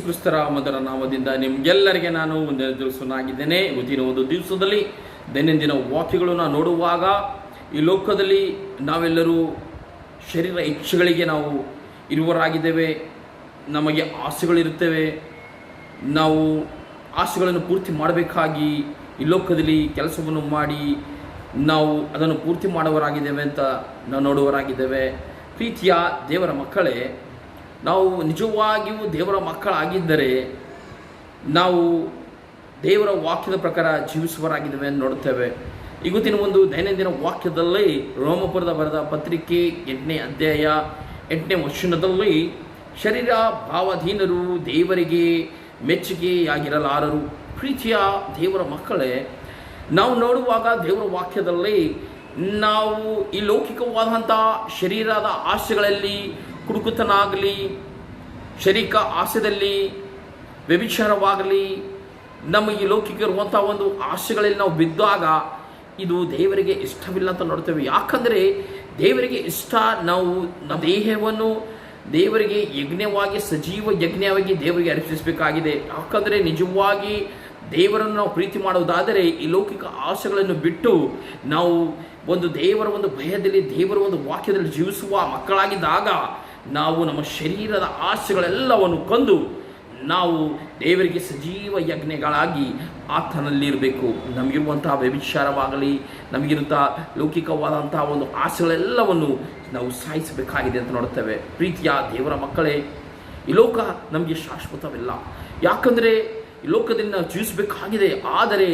ಕ್ರಿಸ್ತರ ಮಧುರ ನಾಮದಿಂದ ನಿಮ್ಗೆಲ್ಲರಿಗೆ ನಾನು ಒಂದು ದಿವಸನಾಗಿದ್ದೇನೆ. ಇವತ್ತಿನ ಒಂದು ದಿವಸದಲ್ಲಿ ದೈನಂದಿನ ವಾಕ್ಯಗಳನ್ನು ನೋಡುವಾಗ ಈ ಲೋಕದಲ್ಲಿ ನಾವೆಲ್ಲರೂ ಶರೀರ ಇಚ್ಛೆಗಳಿಗೆ ನಾವು ಇರುವವರಾಗಿದ್ದೇವೆ. ನಮಗೆ ಆಸೆಗಳಿರುತ್ತವೆ. ನಾವು ಆಸೆಗಳನ್ನು ಪೂರ್ತಿ ಮಾಡಬೇಕಾಗಿ ಈ ಲೋಕದಲ್ಲಿ ಕೆಲಸವನ್ನು ಮಾಡಿ ನಾವು ಅದನ್ನು ಪೂರ್ತಿ ಮಾಡುವವರಾಗಿದ್ದೇವೆ ಅಂತ ನಾವು ನೋಡುವವರಾಗಿದ್ದೇವೆ. ಪ್ರೀತಿಯ ದೇವರ ಮಕ್ಕಳೇ, ನಾವು ನಿಜವಾಗಿಯೂ ದೇವರ ಮಕ್ಕಳಾಗಿದ್ದರೆ ನಾವು ದೇವರ ವಾಕ್ಯದ ಪ್ರಕಾರ ಜೀವಿಸುವವರಾಗಿದ್ದೇವೆ ಅಂತ ನೋಡುತ್ತೇವೆ. ಇವತ್ತಿನ ಒಂದು ದೈನಂದಿನ ವಾಕ್ಯದಲ್ಲಿ ರೋಮಪುರದ ಬರೆದ ಪತ್ರಿಕೆ 8ನೇ ಅಧ್ಯಾಯ 8ನೇ ವಚನದಲ್ಲಿ ಶರೀರ ಭಾವಾಧೀನರು ದೇವರಿಗೆ ಮೆಚ್ಚುಗೆಯಾಗಿರಲಾರರು. ಪ್ರೀತಿಯ ದೇವರ ಮಕ್ಕಳೇ, ನಾವು ನೋಡುವಾಗ ದೇವರ ವಾಕ್ಯದಲ್ಲಿ ನಾವು ಈ ಲೌಕಿಕವಾದಂಥ ಶರೀರದ ಆಸೆಗಳಲ್ಲಿ ಕುಡುಕುತನಾಗಲಿ, ಶರೀರ ಆಸೆದಲ್ಲಿ ವ್ಯಭಿಚಾರವಾಗಲಿ, ನಮಗೆ ಲೌಕಿಕ ಇರುವಂಥ ಒಂದು ಆಸೆಗಳಲ್ಲಿ ನಾವು ಬಿದ್ದಾಗ ಇದು ದೇವರಿಗೆ ಇಷ್ಟವಿಲ್ಲ ಅಂತ ನೋಡ್ತೇವೆ. ಯಾಕಂದರೆ ದೇವರಿಗೆ ಇಷ್ಟ ನಾವು ನಮ್ಮ ದೇಹವನ್ನು ದೇವರಿಗೆ ಯಜ್ಞವಾಗಿ, ಸಜೀವ ಯಜ್ಞವಾಗಿ ದೇವರಿಗೆ ಅರ್ಪಿಸಬೇಕಾಗಿದೆ. ಯಾಕಂದರೆ ನಿಜವಾಗಿ ದೇವರನ್ನು ನಾವು ಪ್ರೀತಿ ಮಾಡುವುದಾದರೆ ಈ ಲೌಕಿಕ ಆಸೆಗಳನ್ನು ಬಿಟ್ಟು ನಾವು ಒಂದು ದೇವರ ಒಂದು ಭಯದಲ್ಲಿ, ದೇವರ ಒಂದು ವಾಕ್ಯದಲ್ಲಿ ಜೀವಿಸುವ ಮಕ್ಕಳಾಗಿದ್ದಾಗ ನಾವು ನಮ್ಮ ಶರೀರದ ಆಸೆಗಳೆಲ್ಲವನ್ನು ಕೊಂದು ನಾವು ದೇವರಿಗೆ ಸಜೀವ ಯಜ್ಞಗಳಾಗಿ ಆತನಲ್ಲಿರಬೇಕು. ನಮಗಿರುವಂತಹ ವ್ಯಭಿಚಾರವಾಗಲಿ, ನಮಗಿರುವಂಥ ಲೌಕಿಕವಾದಂಥ ಒಂದು ಆಸೆಗಳೆಲ್ಲವನ್ನು ನಾವು ಸಾಯಿಸಬೇಕಾಗಿದೆ ಅಂತ ನೋಡುತ್ತೇವೆ. ಪ್ರೀತಿಯ ದೇವರ ಮಕ್ಕಳೇ, ಈ ಲೋಕ ನಮಗೆ ಶಾಶ್ವತವಿಲ್ಲ. ಯಾಕಂದರೆ ಈ ಲೋಕದಲ್ಲಿ ನಾವು ಜೀವಿಸಬೇಕಾಗಿದೆ. ಆದರೆ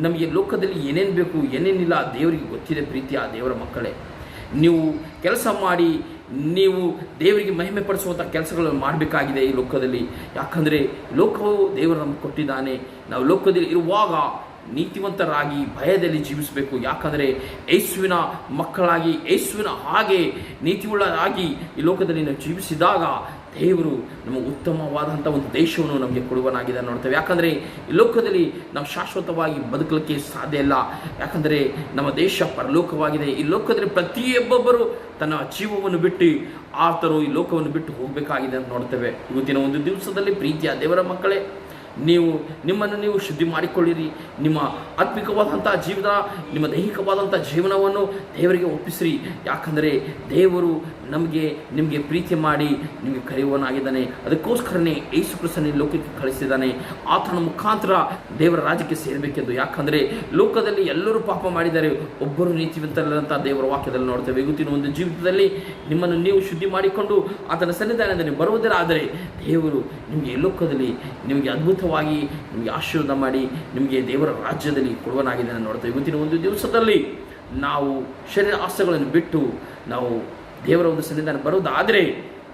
ನಮಗೆ ಲೋಕದಲ್ಲಿ ಏನೇನು ಬೇಕು ಏನೇನಿಲ್ಲ ದೇವರಿಗೆ ಗೊತ್ತಿದೆ. ಪ್ರೀತಿಯ ದೇವರ ಮಕ್ಕಳೇ, ನೀವು ಕೆಲಸ ಮಾಡಿ ನೀವು ದೇವರಿಗೆ ಮಹಿಮೆ ಪಡಿಸುವಂಥ ಕೆಲಸಗಳನ್ನು ಮಾಡಬೇಕಾಗಿದೆ ಈ ಲೋಕದಲ್ಲಿ. ಯಾಕಂದರೆ ಲೋಕವು ದೇವರು ನಮಗೆ ಕೊಟ್ಟಿದ್ದಾನೆ. ನಾವು ಲೋಕದಲ್ಲಿ ಇರುವಾಗ ನೀತಿವಂತರಾಗಿ ಭಯದಲ್ಲಿ ಜೀವಿಸಬೇಕು. ಯಾಕಂದರೆ ಯೇಸುವಿನ ಮಕ್ಕಳಾಗಿ, ಯೇಸುವಿನ ಹಾಗೆ ನೀತಿಯುಳ್ಳರಾಗಿ ಈ ಲೋಕದಲ್ಲಿ ನಾವು ಜೀವಿಸಿದಾಗ ದೇವರು ನಮ್ಮ ಉತ್ತಮವಾದಂಥ ಒಂದು ದೇಶವನ್ನು ನಮಗೆ ಕೊಡುವನಾಗಿದೆ ನೋಡ್ತೇವೆ. ಯಾಕಂದರೆ ಈ ಲೋಕದಲ್ಲಿ ನಾವು ಶಾಶ್ವತವಾಗಿ ಬದುಕಲಿಕ್ಕೆ ಸಾಧ್ಯ ಇಲ್ಲ. ಯಾಕಂದರೆ ನಮ್ಮ ದೇಶ ಪರಲೋಕವಾಗಿದೆ. ಈ ಲೋಕದಲ್ಲಿ ಪ್ರತಿಯೊಬ್ಬೊಬ್ಬರು ತನ್ನ ಜೀವವನ್ನು ಬಿಟ್ಟು ಆತರು ಈ ಲೋಕವನ್ನು ಬಿಟ್ಟು ಹೋಗಬೇಕಾಗಿದೆ ಅಂತ ನೋಡ್ತೇವೆ. ಇವತ್ತಿನ ಒಂದು ದಿವಸದಲ್ಲಿ ಪ್ರೀತಿಯ ದೇವರ ಮಕ್ಕಳೇ, ನಿಮ್ಮನ್ನು ನೀವು ಶುದ್ಧಿ ಮಾಡಿಕೊಳ್ಳಿರಿ. ನಿಮ್ಮ ಆತ್ಮಿಕವಾದಂಥ ಜೀವನ, ನಿಮ್ಮ ದೈಹಿಕವಾದಂಥ ಜೀವನವನ್ನು ದೇವರಿಗೆ ಒಪ್ಪಿಸಿರಿ. ಯಾಕಂದರೆ ದೇವರು ನಿಮಗೆ ಪ್ರೀತಿ ಮಾಡಿ ನಿಮಗೆ ಕರೆಯುವನಾಗಿದ್ದಾನೆ. ಅದಕ್ಕೋಸ್ಕರನೇ ಯೇಸು ಕ್ರಿಸ್ತನ ಲೋಕಕ್ಕೆ ಕಳಿಸಿದ್ದಾನೆ. ಆತನ ಮುಖಾಂತರ ದೇವರ ರಾಜ್ಯಕ್ಕೆ ಸೇರಬೇಕೆಂದು. ಯಾಕಂದರೆ ಲೋಕದಲ್ಲಿ ಎಲ್ಲರೂ ಪಾಪ ಮಾಡಿದ್ದಾರೆ, ಒಬ್ಬರು ನೀತಿವಂತರಂತ ದೇವರ ವಾಕ್ಯದಲ್ಲಿ ನೋಡ್ತೇವೆ. ಇವತ್ತಿನ ಒಂದು ಜೀವಿತದಲ್ಲಿ ನಿಮ್ಮನ್ನು ನೀವು ಶುದ್ಧಿ ಮಾಡಿಕೊಂಡು ಆತನ ಸನ್ನಿಧಾನದಲ್ಲಿ ಬರುವುದರಾದರೆ ದೇವರು ನಿಮಗೆ ಲೋಕದಲ್ಲಿ ನಿಮಗೆ ಅದ್ಭುತವಾಗಿ ನಿಮಗೆ ಆಶೀರ್ವಾದ ಮಾಡಿ ನಿಮಗೆ ದೇವರ ರಾಜ್ಯದಲ್ಲಿ ಕೊಡುವನಾಗಿದೆ ಅಂತ ನೋಡ್ತೇವೆ. ಇವತ್ತಿನ ಒಂದು ದಿವಸದಲ್ಲಿ ನಾವು ಶರೀರ ಆಸೆಗಳನ್ನು ಬಿಟ್ಟು ನಾವು ದೇವರ ಒಂದು ಸನ್ನಿಧಾನ ಬರುವುದಾದರೆ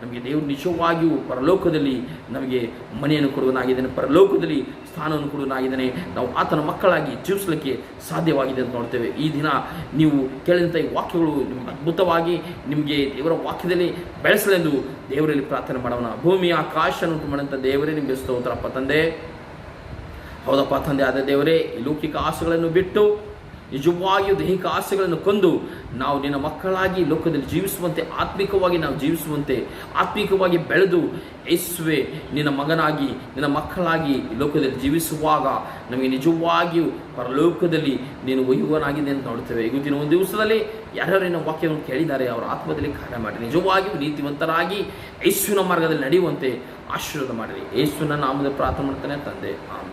ನಮಗೆ ದೇವರು ನಿಜವಾಗಿಯೂ ಪರಲೋಕದಲ್ಲಿ ನಮಗೆ ಮನೆಯನ್ನು ಕೊಡುವನಾಗಿದ್ದಾನೆ, ಪರಲೋಕದಲ್ಲಿ ಸ್ಥಾನವನ್ನು ಕೊಡುವನಾಗಿದ್ದಾನೆ. ನಾವು ಆತನ ಮಕ್ಕಳಾಗಿ ಜೀವಿಸಲಿಕ್ಕೆ ಸಾಧ್ಯವಾಗಿದೆ ಅಂತ ನೋಡ್ತೇವೆ. ಈ ದಿನ ನೀವು ಕೇಳಿದಂಥ ಈ ವಾಕ್ಯಗಳು ನಿಮಗೆ ಅದ್ಭುತವಾಗಿ ನಿಮಗೆ ದೇವರ ವಾಕ್ಯದಲ್ಲಿ ಬೆಳೆಸಲೆಂದು ದೇವರಲ್ಲಿ ಪ್ರಾರ್ಥನೆ ಮಾಡೋಣ. ಭೂಮಿ ಆಕಾಶವನ್ನು ಉಂಟು ಮಾಡಿದಂಥ ದೇವರೇ ನಿಮಗೆ ಸ್ತೋತ್ರಪ್ಪ ತಂದೆ. ಹೌದಪ್ಪ ತಂದೆ, ಆದ ದೇವರೇ, ಈ ಲೌಕಿಕ ಆಸೆಗಳನ್ನು ಬಿಟ್ಟು ನಿಜವಾಗಿಯೂ ದೈಹಿಕ ಆಸೆಗಳನ್ನು ಕೊಂದು ನಾವು ನಿನ್ನ ಮಕ್ಕಳಾಗಿ ಲೋಕದಲ್ಲಿ ಜೀವಿಸುವಂತೆ, ಆತ್ಮಿಕವಾಗಿ ನಾವು ಜೀವಿಸುವಂತೆ, ಆತ್ಮಿಕವಾಗಿ ಬೆಳೆದು ಯೇಸುವೆ ನಿನ್ನ ಮಗನಾಗಿ ನಿನ್ನ ಮಕ್ಕಳಾಗಿ ಲೋಕದಲ್ಲಿ ಜೀವಿಸುವಾಗ ನಮಗೆ ನಿಜವಾಗಿಯೂ ಪರಲೋಕದಲ್ಲಿ ನೀನು ಒಯ್ಯುವನಾಗಿದೆ ಅಂತ ನೋಡ್ತೇವೆ. ಇವತ್ತಿನ ಒಂದು ದಿವಸದಲ್ಲಿ ಯಾರ್ಯಾರು ನಿನ್ನ ವಾಕ್ಯವನ್ನು ಕೇಳಿದ್ದಾರೆ ಅವರ ಆತ್ಮದಲ್ಲಿ ಕಾರ್ಯ ಮಾಡಿ ನಿಜವಾಗಿಯೂ ನೀತಿವಂತರಾಗಿ ಯೇಸುವಿನ ಮಾರ್ಗದಲ್ಲಿ ನಡೆಯುವಂತೆ ಆಶೀರ್ವಾದ ಮಾಡಿರಿ. ಯೇಸುವಿನ ನಾಮದ ಪ್ರಾರ್ಥನೆ ಮಾಡ್ತಾನೆ ತಂದೆ.